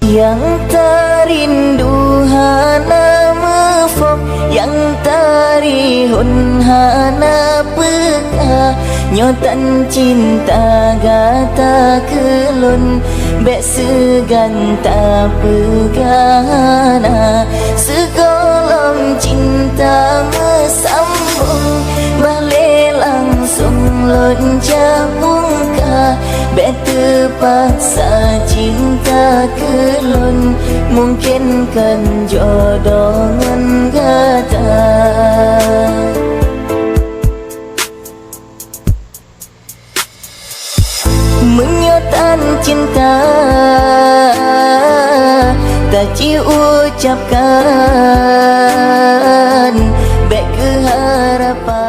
Yang terindu hana mefok, yang tarihun hana peka. Nyotan cinta gata kelun, bek segan tak pegana. Segolong cinta mesambung, balik langsung lonjak muka. Bek terpaksa cinta kelun, mungkin kan jodohan gata. Menyotan cinta tak diucapkan, bek keharapan.